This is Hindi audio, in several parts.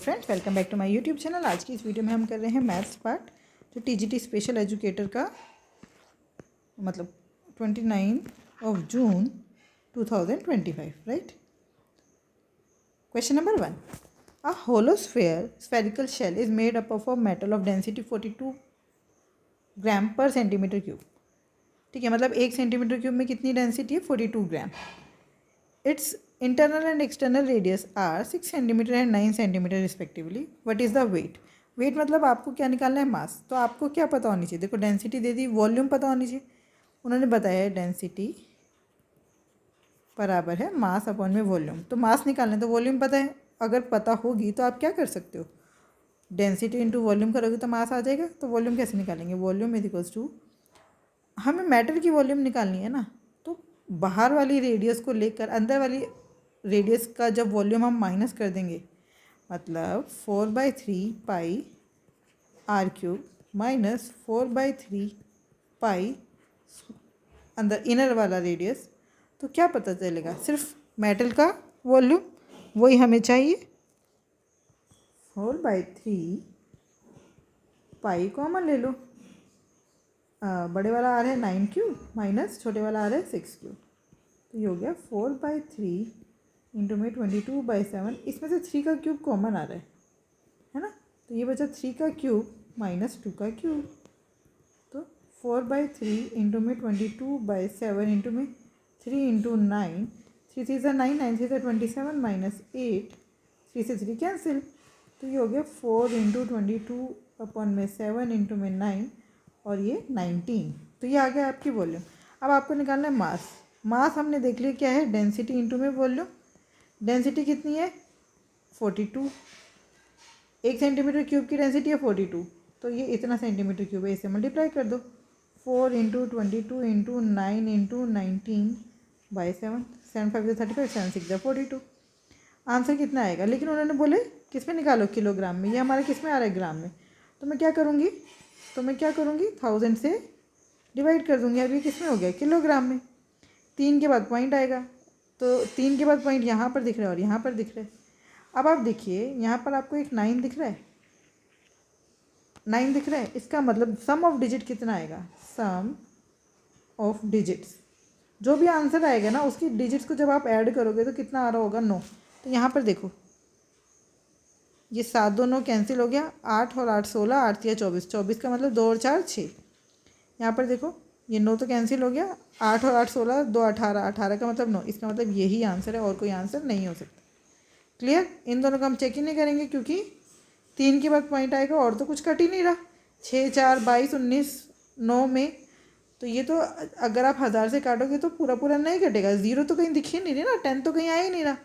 Friends, welcome back to my YouTube channel. आज की इस वीडियो में हम कर रहे हैं मैथ्स पार्ट, जो टीजीटी स्पेशल एजुकेटर का मतलब 29 June 2025, right. Question number 1, a hollow spherical shell is made up of a metal of density 42 gram per centimetre cube. ठीक है, मतलब 1 सेंटीमीटर क्यूब में कितनी डेंसिटी है? 42 gram. It's internal and external radius are 6 cm and 9 cm respectively. What is the weight? Weight मतलब आपको क्या निकालना है? मास। तो आपको क्या पता होनी चाहिए? देखो, डेंसिटी दे दी, वॉल्यूम पता होनी चाहिए। उन्होंने बताया है डेंसिटी बराबर है मास अपॉन में वॉल्यूम। तो मास निकालना है तो वॉल्यूम पता है। अगर पता होगी तो आप क्या कर सकते हो? डेंसिटी इंटू वॉल्यूम करोगे तो मास आ जाएगा। तो वॉल्यूम कैसे निकालेंगे? वॉल्यूम इज इक्वल्स टू, हमें मैटर की वॉल्यूम निकालनी है ना, तो बाहर वाली रेडियस को लेकर अंदर वाली रेडियस का जब वॉल्यूम हम माइनस कर देंगे, मतलब 4/3 पाई आर क्यूब माइनस 4/3 पाई अंदर इनर वाला रेडियस, तो क्या पता चलेगा? सिर्फ मेटल का वॉल्यूम, वही हमें चाहिए। 4/3 पाई कॉमन ले लो, बड़े वाला आ रहा है 9 क्यूब माइनस छोटे वाला आ रहा है 6 क्यूब, तो ये हो गया 4/3 इंटू में 22/7। इसमें से 3 का क्यूब कॉमन आ रहा है ना, तो ये बचा 3 का क्यूब माइनस 2 का क्यूब। तो 4/3 इंटू में 22/7 इंटू में 3 इंटू 9, 3 3 सा 9, 9 3 सा 27 माइनस 8, 3 से 3 कैंसिल, तो ये हो गया 4 इंटू 22/7 इंटू में 9 और ये 19। तो ये आ गया आपकी वॉल्यूम। अब आपको निकालना है मास। मास हमने देख लिया क्या है? डेंसिटी इंटू में वॉल्यूम। डेंसिटी कितनी है? 42। 1 सेंटीमीटर क्यूब की डेंसिटी है 42, तो ये इतना सेंटीमीटर क्यूब है, इसे मल्टीप्लाई कर दो। 4 इंटू 22 इंटू 9 इंटू 19/7, 7 5 35, 7 6 42। आंसर कितना आएगा? लेकिन उन्होंने बोले किस में निकालो? किलोग्राम में। ये हमारे किस में आ रहा है? ग्राम में। तो मैं क्या करूँगी? 1000 से डिवाइड कर दूँगी। अब ये किस में हो गया? किलोग्राम में। 3 के बाद पॉइंट आएगा, तो 3 के बाद पॉइंट यहाँ पर दिख रहा है और यहाँ पर दिख रहा है। अब आप देखिए, यहाँ पर आपको एक 9 दिख रहा है, 9 दिख रहा है। इसका मतलब सम ऑफ डिजिट कितना आएगा? सम ऑफ डिजिट्स, जो भी आंसर आएगा ना, उसकी डिजिट्स को जब आप ऐड करोगे तो कितना आ रहा होगा? 9। तो यहाँ पर देखो, ये 7 2 9 कैंसिल हो गया। 8 और 8 16, 8 3 24, 24 का मतलब 2 और 4 6। यहाँ पर देखो, ये 9 तो कैंसिल हो गया। 8 और 8 16, 2 18, 18 का मतलब 9। इसका मतलब यही आंसर है और कोई आंसर नहीं हो सकता। क्लियर? इन दोनों का हम चेक ही नहीं करेंगे क्योंकि 3 के बाद पॉइंट आएगा और तो कुछ कट ही नहीं रहा। 6 4 22 19 9 में, तो ये तो अगर आप 1000 से काटोगे तो पूरा पूरा नहीं कटेगा। 0 तो कहीं दिख ही नहीं रही ना, 10 तो कहीं आ ही नहीं रहा।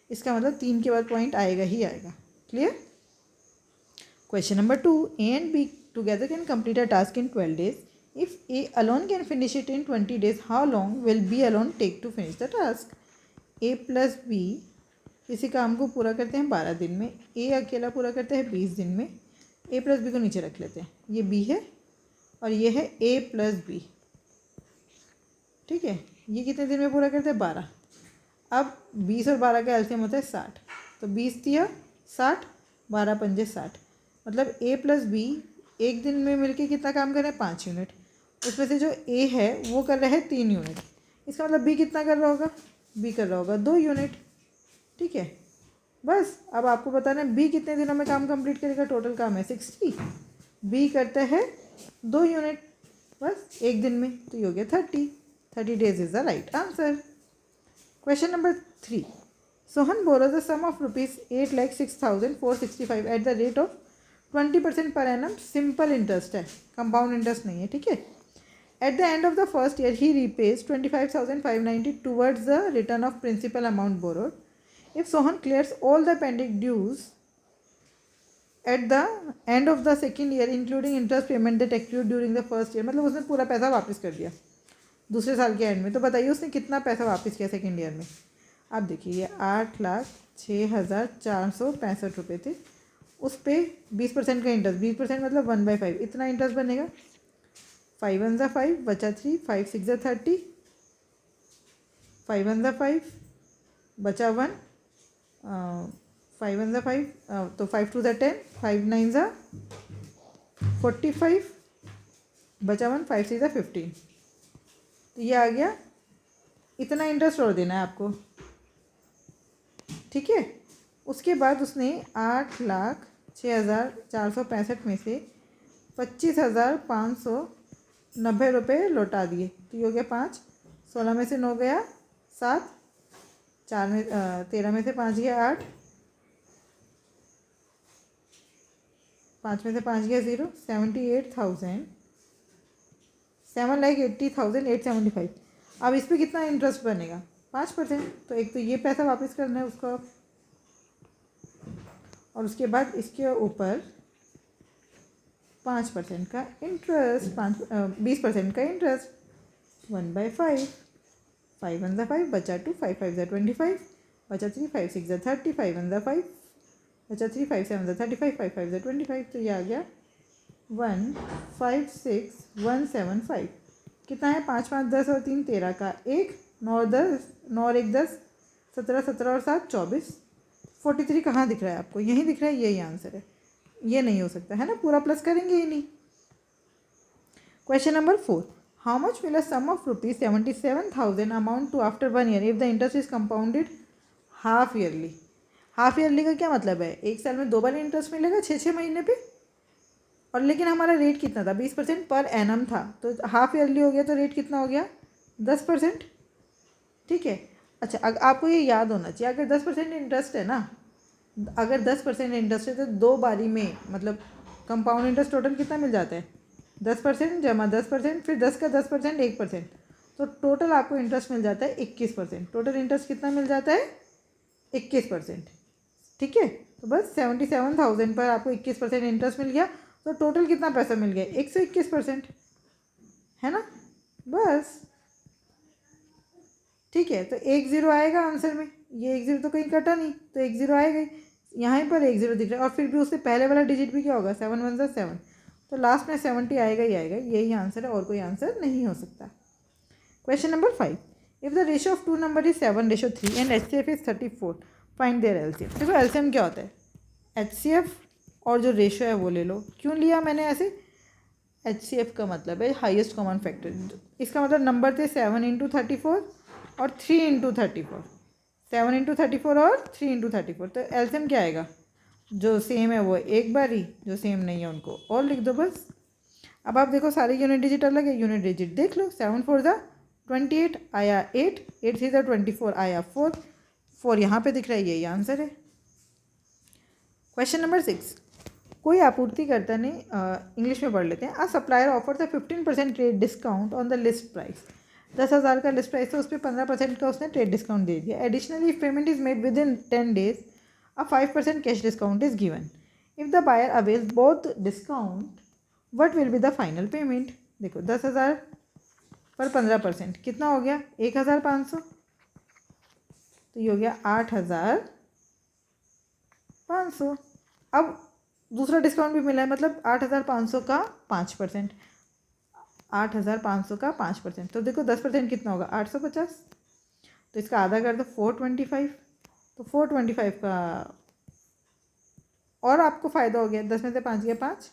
इसका मतलब 3 के बाद पॉइंट आएगा ही आएगा। Clear? Question number 2, A and be together can complete a task in 12 days. If A alone can finish it in 20 days, how long will B alone take to finish the task? A plus B किसी काम को पूरा करते हैं 12 दिन में, ए अकेला पूरा करता है 20 दिन में। ए प्लस बी को नीचे रख लेते हैं, ये बी है और ये है ए प्लस बी। ठीक है, ये कितने दिन में पूरा करते हैं? 12। अब 20 और 12 का एलसीएम होता है 60, तो 20 दिया 60, 12 पंजे 60, मतलब ए प्लस बी एक दिन में मिलके कितना काम कर रहे हैं? 5 यूनिट। उसमें से जो ए है वो कर रहा है 3 यूनिट। इसका मतलब बी कितना कर रहा होगा? बी कर रहा होगा 2 यूनिट। ठीक है, बस अब आपको बताना है बी कितने दिनों में काम कंप्लीट करेगा। टोटल काम है 60, बी करता है 2 यूनिट बस एक दिन में, तो ये हो गया 30 days is the right answer. Question number 3, Sohan borrows the sum of ₹8,06,465 at the rate of 20% per annum. Simple interest है, कंपाउंड इंटरेस्ट नहीं है। ठीक है, at the end of the first year ही repays 25,590 towards the return of principal amount borrowed. If Sohan clears all the pending dues at the end of the second year including interest payment that accrued during the first year, मतलब उसने पूरा पैसा वापस कर दिया दूसरे साल के एंड में, तो बताइए उसने कितना पैसा वापस किया सेकेंड ईयर में? आप देखिए, ये 8,06,465 रुपये थे, उस पर 20% का इंटरेस्ट, 20% मतलब 1/5, इतना इंटरेस्ट बनेगा। 5 1 5 बचा 3, 5 6 30, 5 1 5 बचा 1, 5 1 ज़ा 5, तो 5 2 ज़ा 10, 5 9 ज़ा 45, बचा 1, 5 3 ज़ा 15। तो ये आ गया, इतना इंटरेस्ट और देना है आपको, ठीक है। उसके बाद उसने 8,06,465 में से 25,590 रुपये लौटा दिए। तो ये हो गया 5, 16 में से 9 गया 7, 4 में 13 में से 5 गया 8, 5 में से 5 गया 0, 78,000, 7,80,875। अब इस पर कितना इंटरेस्ट बनेगा? 5%। तो एक तो ये पैसा वापस करना है उसको, और उसके बाद इसके ऊपर 5% का इंटरेस्ट, 20% का इंटरेस्ट, 1/5, 5 1 ज़ा 5, बचा 2, 5 5 ज़ा 25, बचा 3, 5 6 ज़ा 30, 5 1 ज़ा 5, बचा 3, 5 7 ज़ा 35, 5 5 ज़ा 25। तो ये आ गया 1,56175। कितना है? 5 5 10 और 3 13 का 1, 9 10, 9 और 1 10, 17 17 और 7 24। 43 कहाँ दिख रहा है आपको? यहीं दिख रहा है, यही आंसर है। ये नहीं हो सकता है ना, पूरा प्लस करेंगे ही नहीं। Question number 4, how much will a sum of ₹77,000 amount to after 1 year if the interest is compounded half yearly? Half yearly का क्या मतलब है? एक साल में 2 बार इंटरेस्ट मिलेगा 6 महीने पे, और लेकिन हमारा रेट कितना था? 20% पर एनम था। तो हाफ ईयरली हो गया तो रेट कितना हो गया? 10%, ठीक है। अच्छा, आपको ये याद होना चाहिए, अगर 10% इंटरेस्ट है ना, अगर 10% इंटरेस्ट है तो 2 बारी में, मतलब कंपाउंड इंटरेस्ट टोटल कितना मिल जाता है? 10% जमा 10%, फिर 10 का 10% 1%, तो टोटल आपको इंटरेस्ट मिल जाता है 21%। टोटल इंटरेस्ट कितना मिल जाता है? 21%, ठीक है। तो बस 77,000 पर आपको 21% इंटरेस्ट मिल गया, तो टोटल कितना पैसा मिल गया? 121%, है ना, बस, ठीक है। तो 1 0 आएगा आंसर में, ये 1 0 तो कहीं कटा नहीं, तो 1 0 आएगा ही। यहाँ पर 1 0 दिख रहा है, और फिर भी उससे पहले वाला डिजिट भी क्या होगा? 7 1 ज़ा 7, तो लास्ट में 70 आएगा ही आएगा। यही आंसर है, और कोई आंसर नहीं हो सकता। Question number 5, if the ratio of 2 number is 7:3 and HCF is 34, find their LCM। देखो LCM क्या होता है? HCF और जो रेशियो है वो ले लो। क्यों लिया मैंने ऐसे? HCF का मतलब है हाईएस्ट कॉमन फैक्टर। इसका मतलब नंबर थे 7 × 34 और 3 × 34, 7 × 34 और 3 × 34। तो एलसीएम क्या आएगा? जो सेम है वो एक बार ही, जो सेम नहीं है उनको और लिख दो बस। अब आप देखो सारे यूनिट डिजिट अलग है, यूनिट डिजिट देख लो। 7 4 ज़ा 28 आया 8, 8 3 ज़ा 24 आया 4, 4 यहाँ पे दिख रहा है, यही आंसर है। क्वेश्चन नंबर 6, कोई आपूर्तिकर्ता ने, इंग्लिश में पढ़ लेते हैं, a supplier offer the 15% trade discount on the list price. 10,000 का लिस्ट प्राइस है, उस पर 15% का उसने ट्रेड डिस्काउंट दे दिया। Additionally if payment is made within 10 days a 5% cash discount is given. If the buyer avails both discount what will be the final payment? देखो 10,000 पर 15% कितना हो गया? 1,500। तो ये हो गया 8,500। अब दूसरा डिस्काउंट भी मिला है, मतलब 8,500 का 5%, 8,500 का 5%। तो देखो 10% कितना होगा? 850। तो इसका आधा कर दो 425, तो 425 का और आपको फ़ायदा हो गया। 10 में से 5 गया 5,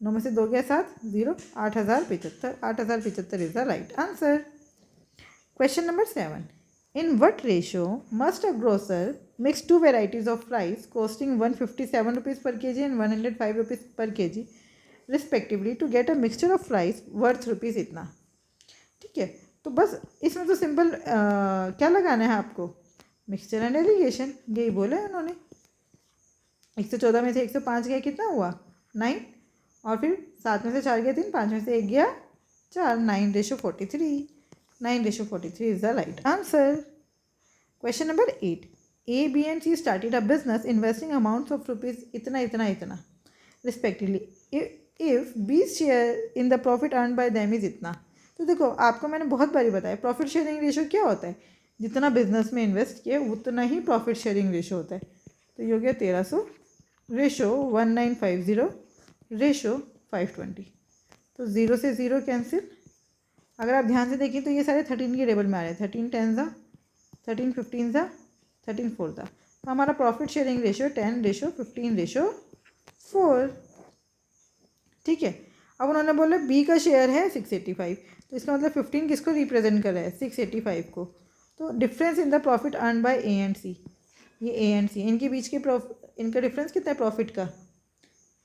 9 में से 2 गया 7, 0, 8,075। 8,075 is the right answer. Question number 7, in what ratio must a grocer mix 2 varieties of rice costing 157 rupees per kg and 105 rupees per kg respectively to get a mixture of rice worth rupees इतना? ठीक है, तो बस इसमें तो सिंपल क्या लगाना है आपको? मिक्सचर एंड एलिगेशन, यही बोला है उन्होंने। 114 में से 105 गया, कितना हुआ? 9, और फिर 7 में से 4 गया 3, 5 में से 1 गया 4, 9:43, 9:43 is the right answer. Question number 8, A, B and C started a business investing amounts of rupees इतना इतना इतना respectively. If B's share in the profit earned by them is इतना। तो देखो आपको मैंने बहुत बारी बताया प्रॉफिट शेयरिंग रेशो क्या होता है? जितना बिजनेस में इन्वेस्ट किया उतना ही प्रॉफिट शेयरिंग रेशो होता है। तो ये हो गया 1300 रेशो 1950 रेशो 520। तो 0 से 0 कैंसिल। अगर आप ध्यान से देखें तो ये सारे 13 के टेबल में आ रहे हैं। 13 10 ज़ा, 13 15 ज़ा, 13 4 ज़ा, तो हमारा प्रॉफिट शेयरिंग रेशियो 10:15:4। ठीक है। अब उन्होंने बोला बी का शेयर है 685, तो इसका मतलब 15 किसको रिप्रेजेंट कर रहा है, 685 को। तो difference in the profit earn by A and C, ये ए एंड सी, इनके बीच के इनका डिफरेंस कितना है प्रॉफिट का,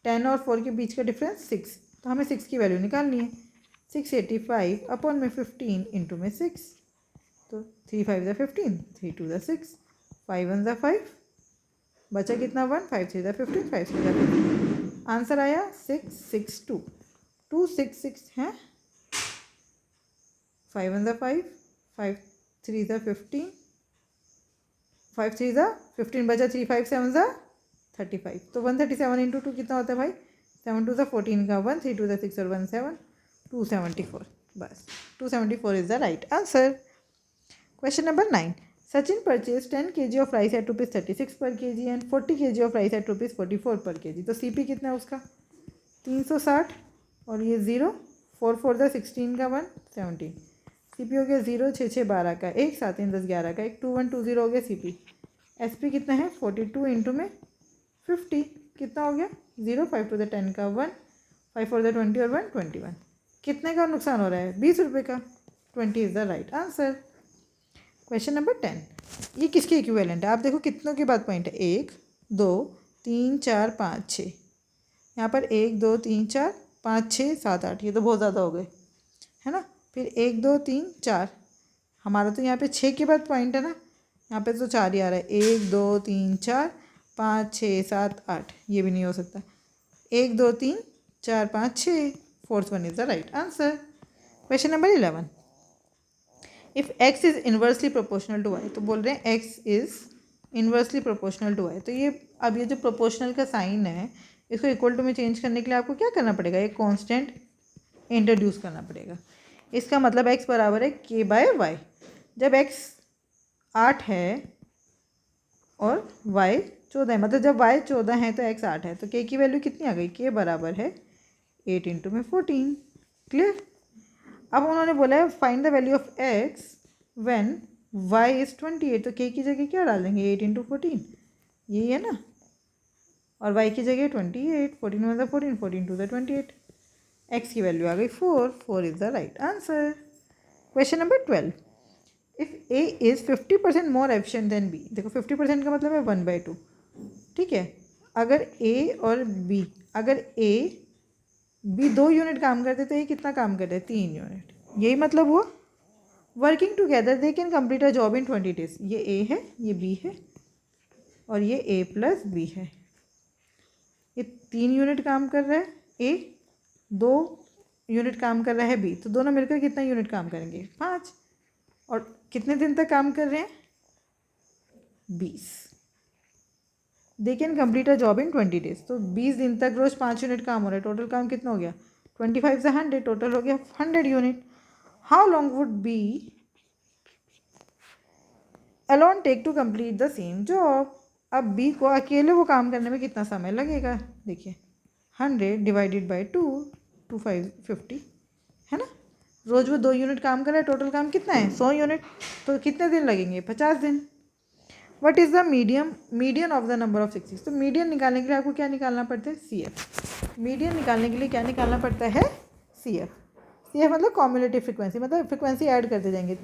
10 और 4 के बीच का डिफरेंस 6। तो हमें 6 की वैल्यू निकालनी है। 685 अपॉन में 15 इंटू में 6, तो 3 5 ज़ा 15, 3 2 ज़ा 6, 5 1 ज़ा 5, बचा कितना 1, 5 3 ज़ा 15, 5 3 ज़ा 15, आंसर आया 662, 266 है। 5 1 ज़ा 5, 5 3 ज़ा 15, 5 3 ज़ा 15, बचा 3 5 7 ज़ा 35, तो 137 इंटू 2 कितना होता है भाई, 7 2 ज़ा 14 का 1, 3 2 ज़ा 6 और 1 7, 274, बस 274 is the right answer. Question number 9, Sachin purchase 10 kg of rice at ₹36 per kg and 40 kg of rice at ₹44 per kg। तो सीपी कितना है उसका 360 और ये 0, 4 4 ज़ा 16 का 1, 17, सीपी हो गया 0 6 6 12 का 1, 7 3 10 11 का 1, 2 1 2 0 हो गया सीपी। एसपी कितना है 42 इंटू में 50 कितना हो गया 0, 5 2 ज़ा 10 का 1, 5 4 ज़ा 20 और 1 21, कितने का नुकसान हो रहा है 20 रुपये का, 20 is the right answer. Question number 10, ये किसके इक्विवेलेंट है, आप देखो कितनों के बाद पॉइंट है, 1 2 3 4 5 6, यहाँ पर 1 2 3 4 5 6 7 8, ये तो बहुत ज़्यादा हो गए है ना। फिर 1 2 3 4, हमारा तो यहाँ पे 6 के बाद पॉइंट है ना, यहाँ पे तो 4 ही आ रहा है, 1 2 3 4 5 6 7 8, ये भी नहीं हो सकता, 1 2 3 4 5 6, fourth one is the right answer. Question number 11, if x is inversely proportional to y, तो बोल रहे हैं x is inversely proportional to y, तो ये अब ये जो प्रोपोर्शनल का साइन है इसको इक्वल टू में चेंज करने के लिए आपको क्या करना पड़ेगा, एक कांस्टेंट इंट्रोड्यूस करना पड़ेगा। इसका मतलब x बराबर है k/y, जब x 8 है और y 14 है, मतलब जब y 14 है तो x 8 है, तो k की वैल्यू कितनी आ गई, k बराबर है 8 इंटू में 14, क्लियर। अब उन्होंने बोला है find the value of x when y is 28, तो k की जगह क्या डाल देंगे 8 इंटू 14, यही है ना, और y की जगह 28, 14 1 ज़ा 14, 14 2 ज़ा 28, x की वैल्यू आ गई 4, 4 is the right answer. Question number 12, if a is 50% more efficient then b, देखो 50% का मतलब है 1/2, ठीक है। अगर a और b, अगर a b 2 यूनिट काम करते तो ये कितना काम करते हैं 3 यूनिट, यही मतलब हुआ। Working together they can complete a job in 20 days, ये a है ये b है और ये a प्लस b है, ये 3 यूनिट काम कर रहा है a, 2 यूनिट काम कर रहा है b, तो दोनों मिलकर कितना यूनिट काम करेंगे 5, और कितने दिन तक काम कर रहे हैं 20। They can complete a job in 20 days, तो 20 दिन तक रोज़ 5 यूनिट काम हो रहा है, टोटल काम कितना हो गया 25 से 100, टोटल हो गया 100 unit. How long would B alone take to complete the same job, अब बी को अकेले वो काम करने में कितना समय लगेगा, देखिए 100 डिवाइडेड बाई 2, 2 5 50 है ना, रोज़ वो 2 यूनिट काम कर रहा है, टोटल काम कितना है 100 यूनिट, तो कितने दिन लगेंगे 50 दिन। What is the median of the number of 6, तो मीडियन निकालने के लिए आपको क्या निकालना पड़ता है CF, मीडियन निकालने के लिए क्या निकालना पड़ता है CF मतलब कॉम्युलेटिव फ्रिक्वेंसी, मतलब फ्रिक्वेंसी ऐड करते जाएंगे,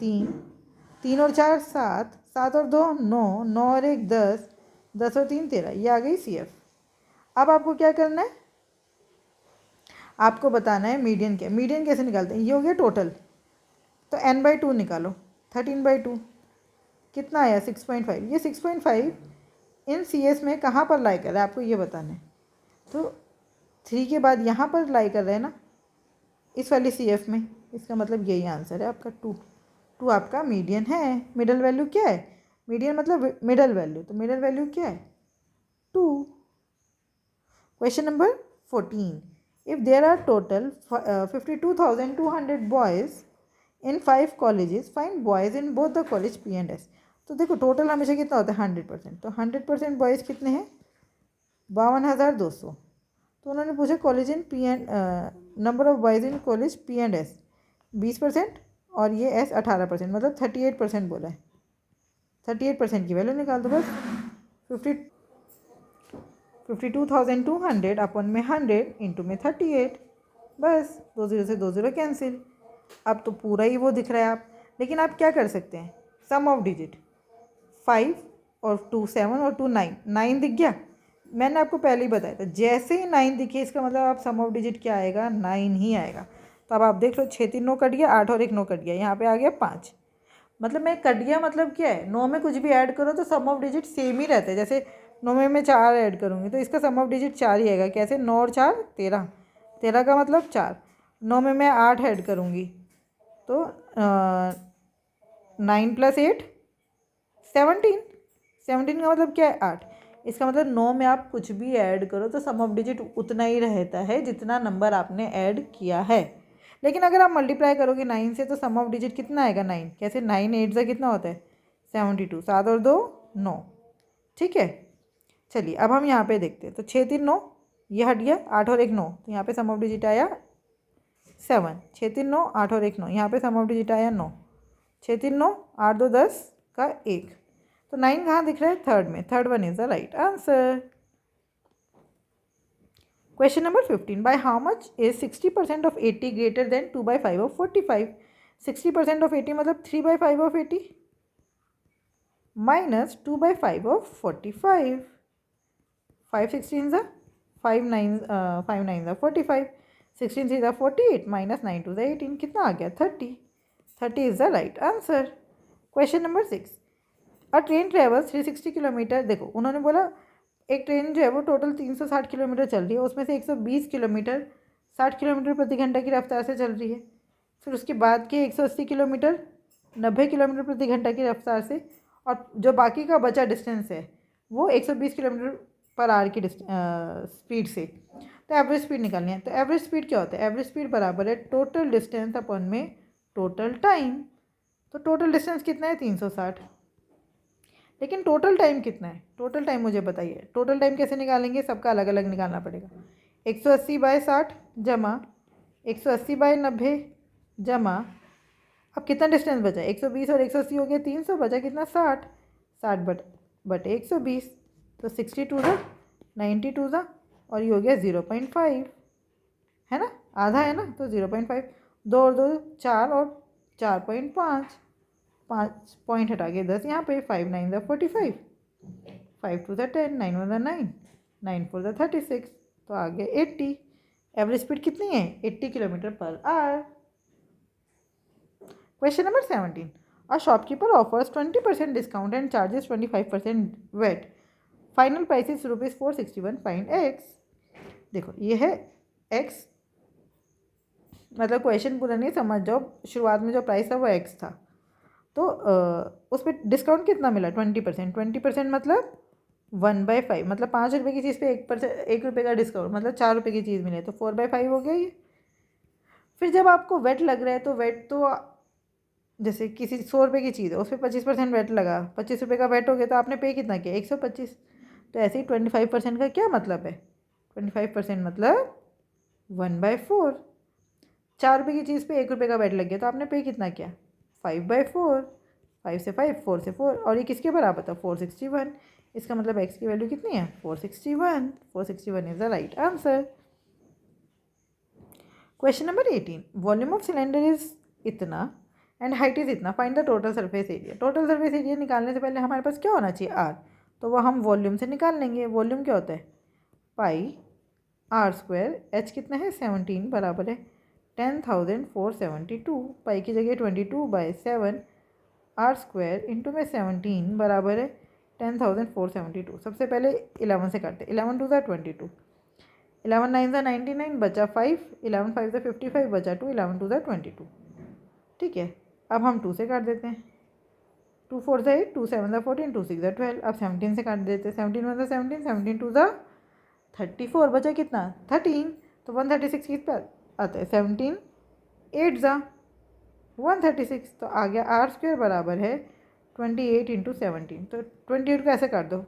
3 और 4 7, 7 और 2 9, 9 और 1 10, 10 और 3 13, ये आ गई CF। अब आपको क्या करना है, आपको बताना है मीडियन क्या, मीडियन कैसे निकालते हैं, ये हो गया टोटल, तो n/2 निकालो, 13/2 कितना आया 6.5, ये 6.5 इन CS में कहाँ पर लाई कर रहा है आपको ये बताना है, तो 3 के बाद यहाँ पर लाई कर रहे हैं ना इस वाली CF में, इसका मतलब यही आंसर है आपका 2 आपका मीडियन है। मिडल वैल्यू क्या है, मीडियन मतलब मिडल वैल्यू, तो मिडल वैल्यू क्या है 2। Question number 14, if there are total 52,200 boys in 5 colleges, find boys in both the college P and S, तो देखो टोटल हमेशा कितना होता है 100%, तो 100% बॉयज़ कितने हैं 52,200, तो उन्होंने पूछा college in P and number of boys in college P and S 20% और ये S 18%, मतलब 38% बोला है, 38% की वैल्यू निकाल दो बस, 52,200 अपन में 100 इंटू में 38, बस 2 0 से 2 0 कैंसिल। अब तो पूरा ही वो दिख रहा है आप, लेकिन आप क्या कर सकते हैं, सम ऑफ डिजिट 5 और 2 7 और 2 9, 9 दिख गया। मैंने आपको पहले ही बताया था, जैसे ही 9 दिखे इसका मतलब आप सम ऑफ डिजिट क्या आएगा, 9 ही आएगा। तो अब आप देख लो, 6 3 9 कट गया, 8 और 1 9 कट गया, यहाँ पे आ गया 5। मतलब मैं कट गया मतलब क्या है, 9 में कुछ भी ऐड करो तो सम ऑफ डिजिट सेम ही रहता है। जैसे 9 में मैं 4 ऐड करूँगी तो इसका सम ऑफ डिजिट 4 ही आएगा। कैसे, 9 और 4 13, 13 का मतलब 4। 9 में मैं 8 ऐड करूँगी तो 9 + 8 17, 17 का मतलब क्या है, 8। इसका मतलब 9 में आप कुछ भी ऐड करो तो सम ऑफ डिजिट उतना ही रहता है जितना नंबर आपने ऐड किया है। लेकिन अगर आप मल्टीप्लाई करोगे 9 से तो सम ऑफ डिजिट कितना आएगा, 9। कैसे, 9 8 से कितना होता है, 72, 7 और 2 9। ठीक है, चलिए अब हम यहाँ पे देखते हैं। तो 6 3 9 ये हट गया, 8 और 1 9, तो यहाँ पे सम ऑफ डिजिट आया 7। 6 3 9 8 और 1 9, यहाँ पे सम ऑफ डिजिट आया 9। 6 3 9 8 2 10 का 1, तो 9 कहाँ दिख रहा है, थर्ड में। Third one is the right answer. Question number 15, by how much is 60% of 80 greater than 2/5 of 45। 60% of 80 मतलब 3/5 ऑफ 80 माइनस 2/5 ऑफ 45। 5 16 ज़ा 5 9 5 9 ज़ा 45, 16 3 ज़ा 48 माइनस 9 2 ज़ा 18, कितना आ गया 30। 30 is the right answer. Question number 6, a train travels 360 kilometre. देखो उन्होंने बोला एक ट्रेन जो है वो टोटल 360 किलोमीटर चल रही है, उसमें से 120 किलोमीटर 60 किलोमीटर प्रति घंटा की रफ्तार से चल रही है। फिर उसके बाद के 180 किलोमीटर 90 किलोमीटर प्रति घंटा की रफ्तार से, और जो बाकी का बचा डिस्टेंस है वो 120 किलोमीटर पर आवर की स्पीड से। तो एवरेज स्पीड निकालनी है। तो एवरेज स्पीड क्या होता है, एवरेज स्पीड बराबर है टोटल डिस्टेंस अपन में टोटल टाइम। तो टोटल डिस्टेंस कितना है, 360, लेकिन टोटल टाइम कितना है, टोटल टाइम मुझे बताइए। टोटल टाइम कैसे निकालेंगे, सबका अलग अलग निकालना पड़ेगा। 180/60 जमा 180/90 जमा, अब कितना डिस्टेंस बचा, 120 और 180 हो गया 300, बचा कितना 60, 60 बटे 120, तो 62 ज़ा 92 ज़ा, और ये हो गया 0.5, है ना, आधा है ना, तो 0.5, 2 और 2 4 और 4.5, 5 पॉइंट हटा के 10 यहाँ पे, 5 9 ज़ा 45, 5 2 ज़ा 10, 9 1 ज़ा 9, 9 4 ज़ा 36, तो आ गया 80। एवरेज स्पीड कितनी है, 80 kilometre per hour. Question number 17, a shopkeeper offers 20% discount and charges 25% VAT, final price is ₹461, find X. देखो ये है एक्स, मतलब क्वेश्चन पूरा नहीं समझ जाओ, शुरुआत में जो प्राइस था वो एक्स था, तो उस पर डिस्काउंट कितना मिला, 20%। 20% मतलब 1/5, मतलब 5 रुपये की चीज़ पे 1 रुपये का डिस्काउंट, मतलब 4 रुपये की चीज़ मिले, तो 4/5 हो गया ये। फिर जब आपको वेट लग रहा है तो वेट तो जैसे किसी 100 रुपये की चीज़ है उस पर 25% वेट लगा, 25 रुपये का वेट हो गया, तो आपने पे कितना किया, 125। तो ऐसे ही 25% का क्या मतलब है, 25% मतलब 1/4। 4 रुपये की चीज़ पे 1 रुपये का वेट लग गया, तो आपने पे कितना किया, 5/4। 5 से 5, 4 से 4, और ये किसके बराबर था, 461। इसका मतलब एक्स की वैल्यू कितनी है, 461। 461 is the right answer. Question number 18, volume of cylinder is इतना एंड हाइट इज इतना, find the total surface area. Total surface area निकालने से पहले हमारे पास क्या होना चाहिए, आर, तो वह हम वॉल्यूम से निकाल लेंगे। वॉल्यूम क्या होता है, πr², एच कितना है 17, बराबर है 10,472, पाई की जगह 22/7 r² इंटू में 17 बराबर है 10,472। सबसे पहले 11 से काटते, 11 2 ज़ा 22, 11 9 ज़ा 99, बचा 5, 11 5 ज़ा 55, बचा 2, 11 2 ज़ा 22। ठीक है, अब हम 2 से काट देते हैं, 2 4 ज़ा 8, 2 7 ज़ा 14, 2 6 ज़ा 12। अब 17 से काट देते हैं, 17 1 ज़ा 17, 17 2 ज़ा 34, बचा कितना 13, तो 136 किस पर आता है, 17 8 ज़ा 136, तो आ गया r² बराबर है 28 इंटू 17। तो 28 को ऐसे काट दो,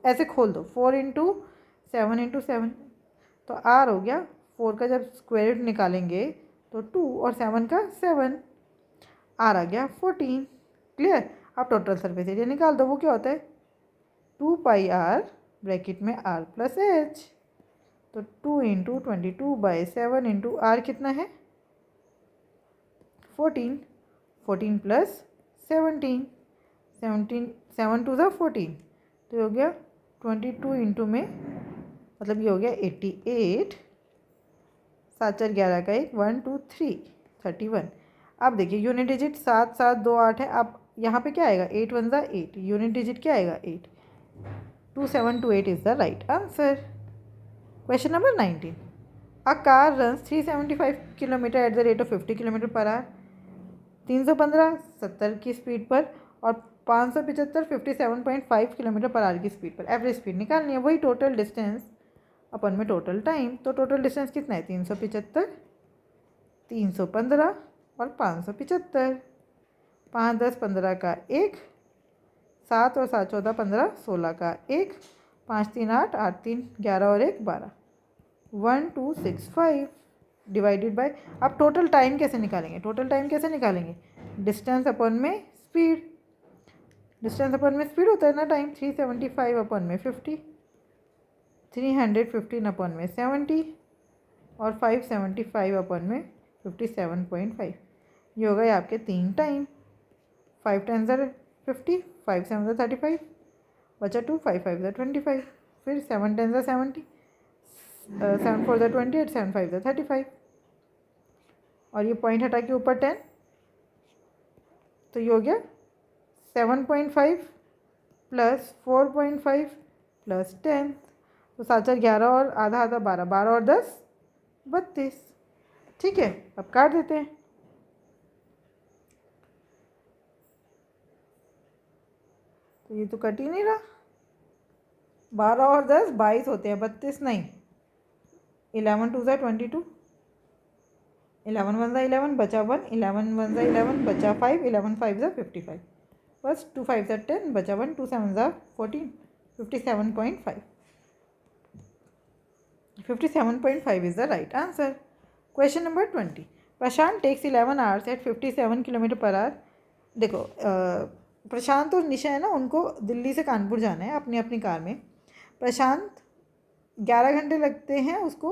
ऐसे खोल दो, 4 इंटू 7 इंटू 7, तो r हो गया 4 का जब स्क्वायर रूट निकालेंगे तो 2 और 7 का 7, r आ गया 14। क्लियर। अब टोटल सरफेस एरिया निकाल दो, वो क्या होता है 2πr ब्रैकेट में r प्लस h, तो 2 इंटू 22/7 इंटू r कितना है 14, 14 प्लस 17, 7 टू ज़ा 14, तो हो गया 22 इंटू में मतलब ये हो गया 88, 7 4 11 का 1 1 2 3 31। अब देखिए यूनिट डिजिट 7 7 2 8 है। अब यहाँ पे क्या आएगा 8 1 ज़ा 8, यूनिट डिजिट क्या आएगा 8, 2728 is the right answer. Question number 19, a car runs 375 kilometre eight the rate of 50 kilometre per our, 315 70 की स्पीड पर और 575 57.5 किलोमीटर पर आवर की स्पीड पर एवरेज स्पीड निकालनी है। वही टोटल डिस्टेंस अपन में टोटल टाइम, तो टोटल डिस्टेंस कितना है 375, 315 और 575, 5 10 15 का 1, 7 और 7 14 15 16 का 1, 5 3 8 8 3 11 और 1 12, 1265 डिवाइडेड बाय। अब टोटल टाइम कैसे निकालेंगे, टोटल टाइम कैसे निकालेंगे, डिस्टेंस अपन में स्पीड, डिस्टेंस अपन में स्पीड होता है ना टाइम, 375 अपन में 50, 315 अपन में 70 और 575 अपन में 57.5। ये हो गए आपके 3 टाइम, 5 10 50, 5 7 35, बचा 2, 5 5 25, फिर 7 10 70, 7 4 28, 7 5 35 और ये पॉइंट हटा के ऊपर 10, तो ये हो गया 7.5 प्लस 4.5 प्लस 10, तो 7 4 11 और आधा आधा 12, 12 और 10 32। ठीक है, अब काट देते हैं। तो ये तो कट ही नहीं रहा, 12 और 10 22 होते हैं, 32 नहीं। 11 2 ज़ा 22, 11 1 ज़ा 11 बचा 1, 11 1 ज़ा 11 बचा 5, 11 5 ज़ा 55, बस 2 5 ज़ा 10 बचा 1, 2 7 ज़ा 14, 57.5, 57.5 is the right answer. Question number 20, Prashant takes 11 hours at 57 kilometre per hour. देखो प्रशांत और निशा है ना, उनको दिल्ली से कानपुर जाना है अपनी अपनी कार में। प्रशांत 11 घंटे लगते हैं उसको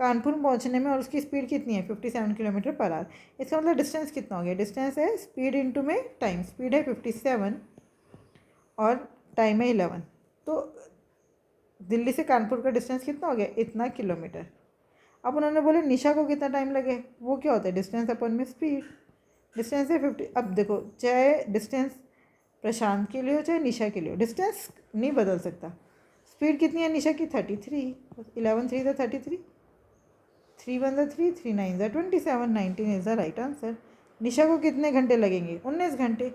कानपुर पहुंचने में और उसकी स्पीड कितनी है 57 किलोमीटर पर आवर। इसका मतलब डिस्टेंस कितना हो गया, डिस्टेंस है स्पीड इनटू में टाइम, स्पीड है 57 और टाइम है 11, तो दिल्ली से कानपुर का डिस्टेंस कितना हो गया इतना किलोमीटर। अब उन्होंने बोले निशा को कितना टाइम लगे, वो क्या होता है डिस्टेंस अपन में स्पीड, डिस्टेंस है 50। अब देखो चाहे डिस्टेंस प्रशांत के लिए हो चाहे निशा के लिए हो, डिस्टेंस नहीं बदल सकता। स्पीड कितनी है निशा की 33, 11 3 ज़ा 33, 3 1 ज़ा 3, 3 9 ज़ा 27, 19 इज़ द राइट आंसर। निशा को कितने घंटे लगेंगे 19 घंटे।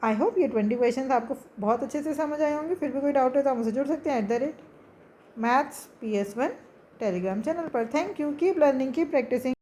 आई होप ये 20 क्वेश्चन आपको बहुत अच्छे से समझ आए होंगे। फिर भी कोई डाउट है तो आप मुझसे जुड़ सकते हैं @maths PS1 टेलीग्राम चैनल पर। Thank you, keep learning, keep practising.